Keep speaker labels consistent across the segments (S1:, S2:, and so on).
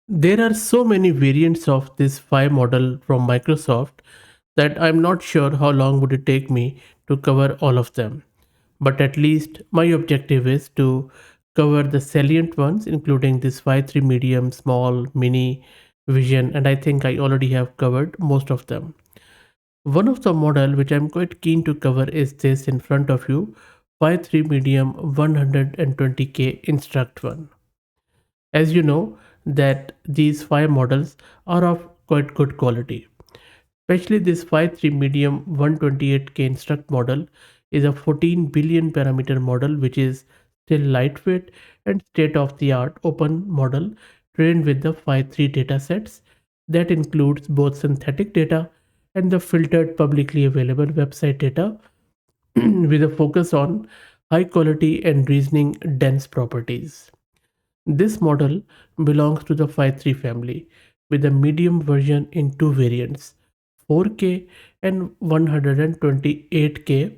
S1: There are so many variants of this Phi model from Microsoft that I'm not sure how long would it take me to cover all of them. But at least my objective is to cover the salient ones, including this Phi-3 medium, small, mini, vision, and I think I already have covered most of them. One of the model which I'm quite keen to cover is this in front of you, Phi-3 medium 120K Instruct one. As you know that these five models are of quite good quality. Especially this Phi-3-Medium 128K Instruct model is a 14 billion parameter model which is still lightweight and state-of-the-art open model trained with the Phi-3 datasets that includes both synthetic data and the filtered publicly available website data with a focus on high quality and reasoning dense properties. This model belongs to the Phi-3 family with a medium version in two variants, 4K and 128K,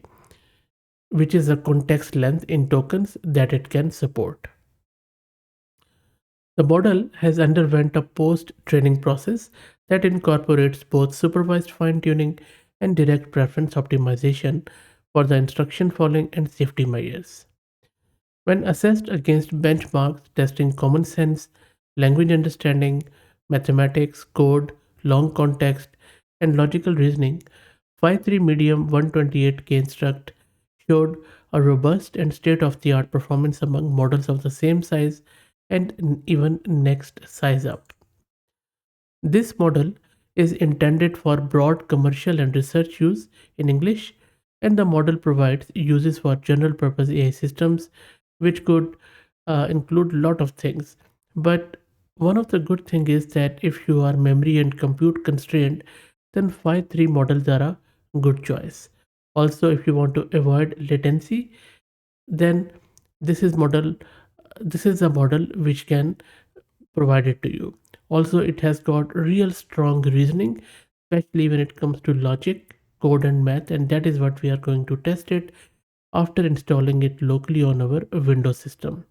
S1: which is a context length in tokens that it can support. The model has underwent a post-training process that incorporates both supervised fine-tuning and direct preference optimization for the instruction following and safety measures. When assessed against benchmarks testing common sense, language understanding, mathematics, code, long context, and logical reasoning, Phi-3 Medium 128K Instruct showed a robust and state-of-the-art performance among models of the same size and even next size up. This model is intended for broad commercial and research use in English, and the model provides uses for general purpose AI systems, which could include a lot of things. But one of the good thing is that if you are memory and compute constrained, then Phi-3 models are a good choice. Also, if you want to avoid latency, then this is model this is a model which can provide it to you. Also, it has got real strong reasoning, especially when it comes to logic, code, and math, and that is what we are going to test it after installing it locally on our Windows system.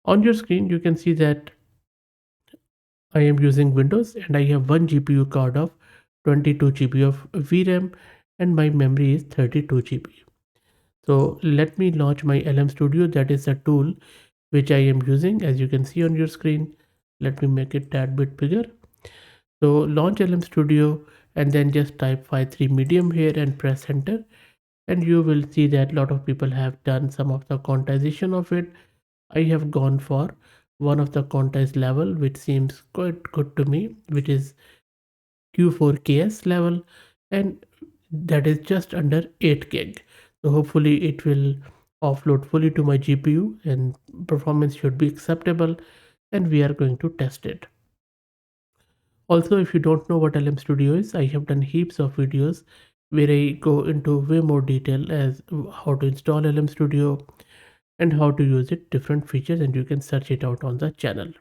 S1: On your screen, you can see that I am using Windows and I have one GPU card of 22 GB of VRAM and my memory is 32 GB. So let me launch my LM Studio. That is a tool which I am using, as you can see on your screen. Let me make it a tad bit bigger. So launch LM Studio and then just type Phi-3 medium here and press enter, and you will see that a lot of people have done some of the quantization of it. I have gone for one of the quantize level which seems quite good to me, which is Q4KS level, and that is just under 8 gig. So hopefully it will offload fully to my GPU and performance should be acceptable, and we are going to test it. Also, if you don't know what LM Studio is, I have done heaps of videos where I go into way more detail as how to install LM Studio and how to use it, different features, and you can search it out on the channel.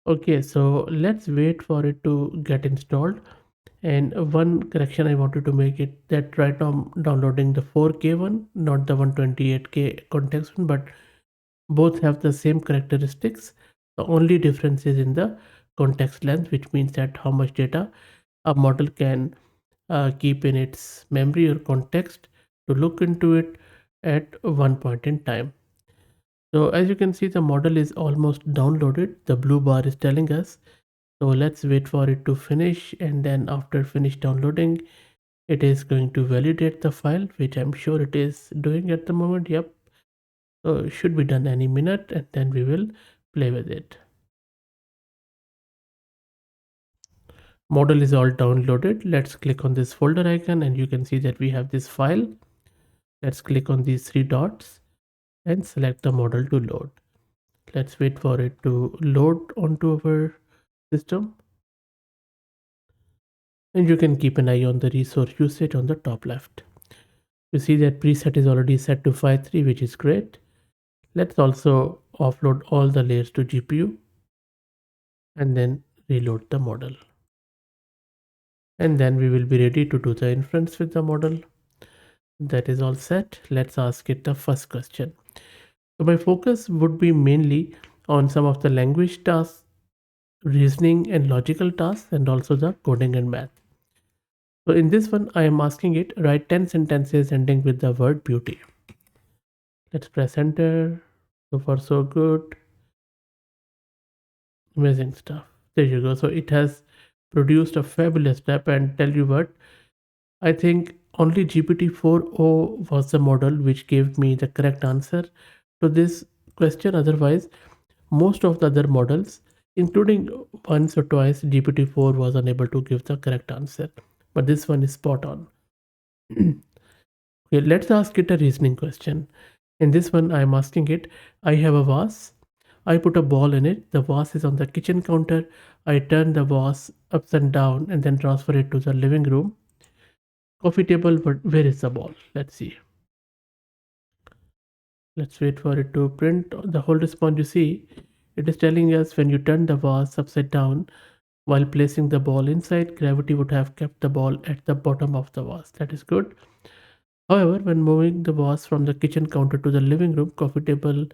S1: Okay, so let's wait for it to get installed. And one correction I wanted to make it that right now I'm downloading the 4K one, not the 128K context one, but both have the same characteristics. The only difference is in the context length, which means that how much data a model can keep in its memory or context to look into it at one point in time. So as you can see, the model is almost downloaded. The blue bar is telling us. So let's wait for it to finish, and then after finish downloading, it is going to validate the file, which I'm sure it is doing at the moment. Yep. So it should be done any minute, and then we will play with it. Model is all downloaded. Let's click on this folder icon and you can see that we have this file. Let's click on these three dots and select the model to load. Let's wait for it to load onto our system. And you can keep an eye on the resource usage on the top left. You see that preset is already set to Phi-3, which is great. Let's also offload all the layers to GPU and then reload the model. And then we will be ready to do the inference with the model. That is all set. Let's ask it the first question. So my focus would be mainly on some of the language tasks reasoning and logical tasks, and also the coding and math. So in this one, I am asking it write 10 sentences ending with the word beauty. Let's press enter. So far so good. Amazing stuff. There you go. So it has produced a fabulous step, and tell you what, I think only GPT-4o was the model which gave me the correct answer to this question. Otherwise, most of the other models, including once or twice, GPT-4 was unable to give the correct answer. But this one is spot on. Okay, let's ask it a reasoning question. In this one, I am asking it, I have a vase. I put a ball in it. The vase is on the kitchen counter. I turn the vase upside down and then transfer it to the living room coffee table, but where is the ball? Let's see. Let's wait for it to print the whole response. You see, it is telling us when you turn the vase upside down while placing the ball inside, gravity would have kept the ball at the bottom of the vase. That is good. However, when moving the vase from the kitchen counter to the living room coffee table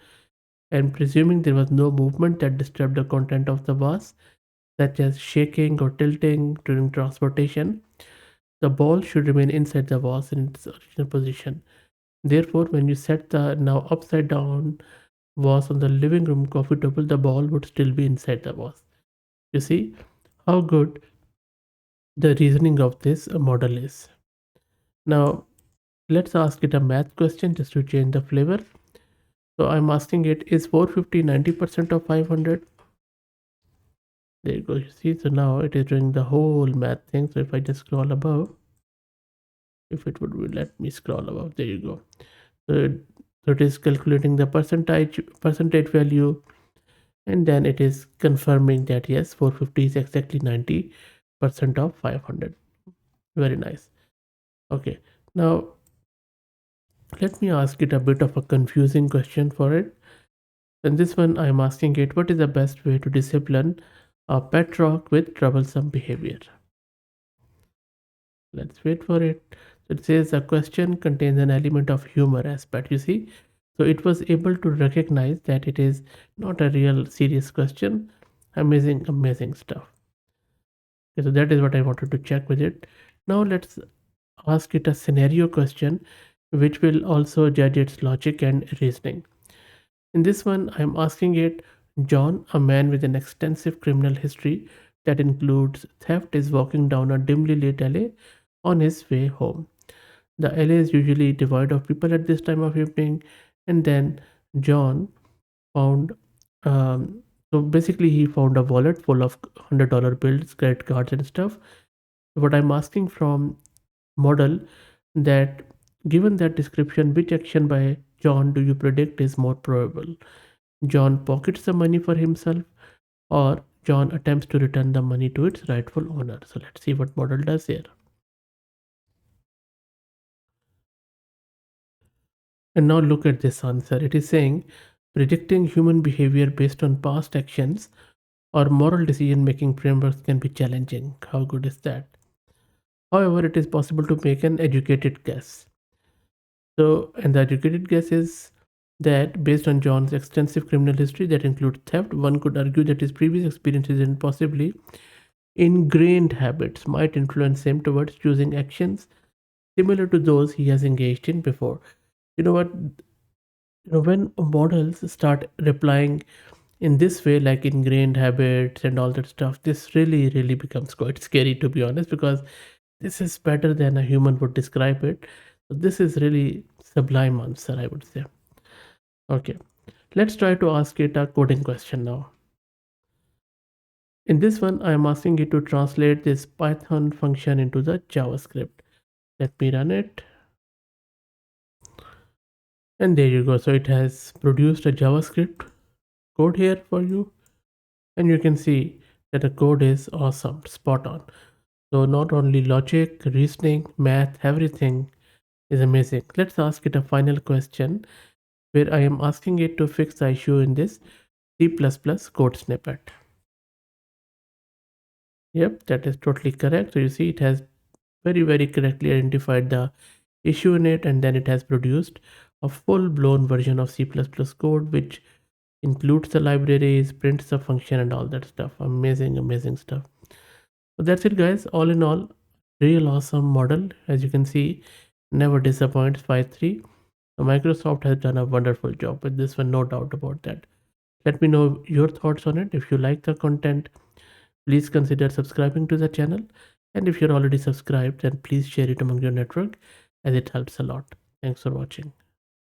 S1: and presuming there was no movement that disturbed the content of the vase, such as shaking or tilting during transportation, the ball should remain inside the vase in its original position. Therefore, when you set the now upside down vase on the living room coffee table, the ball would still be inside the vase. You see how good the reasoning of this model is. Now, let's ask it a math question just to change the flavor. So I'm asking it, is 450 90% of 500? There you go. You see, so now it is doing the whole math thing. So if I just scroll above, if it would let me scroll above, there you go. So it is calculating the percentage value, and then it is confirming that yes, 450 is exactly 90% of 500. Very nice. Okay, now let me ask it a bit of a confusing question for it. In this one, I am asking it, what is the best way to discipline a pet rock with troublesome behavior? Let's wait for it. It says the question contains an element of humor aspect. You see, so it was able to recognize that it is not a real serious question. Amazing, amazing stuff. Okay, so that is what I wanted to check with it. Now let's ask it a scenario question which will also judge its logic and reasoning. In this one, I'm asking it, John, a man with an extensive criminal history that includes theft, is walking down a dimly lit alley on his way home. The alley is usually devoid of people at this time of evening, and then John found so basically he found a wallet full of $100 bills, credit cards and stuff. What I'm asking from model that given that description, which action by John do you predict is more probable? John pockets the money for himself, or John attempts to return the money to its rightful owner. So let's see what model does here. And now look at this answer. It is saying predicting human behavior based on past actions or moral decision making frameworks can be challenging. How good is that? However, it is possible to make an educated guess. So, and the educated guess is that based on John's extensive criminal history that includes theft, one could argue that his previous experiences and possibly ingrained habits might influence him towards choosing actions similar to those he has engaged in before. You know what? When models start replying in this way, like ingrained habits and all that stuff, this really becomes quite scary, to be honest, because this is better than a human would describe it. So this is really sublime answer, I would say. Okay, let's try to ask it a coding question now. In this one, I am asking it to translate this Python function into the JavaScript. Let me run it. And there you go. So it has produced a JavaScript code here for you. And you can see that the code is awesome, spot on. So not only logic, reasoning, math, everything is amazing. Let's ask it a final question where I am asking it to fix the issue in this C++ code snippet. Yep, that is totally correct. So you see it has very correctly identified the issue in it, and then it has produced a full-blown version of C++ code which includes the libraries, prints the function, and all that stuff. Amazing stuff. So that's it, guys. All in all, real awesome model. As you can see, never disappoints. Phi-3. So Microsoft has done a wonderful job with this one, no doubt about that. Let me know your thoughts on it. If you like the content, please consider subscribing to the channel. And if you're already subscribed, then please share it among your network as it helps a lot. Thanks for watching.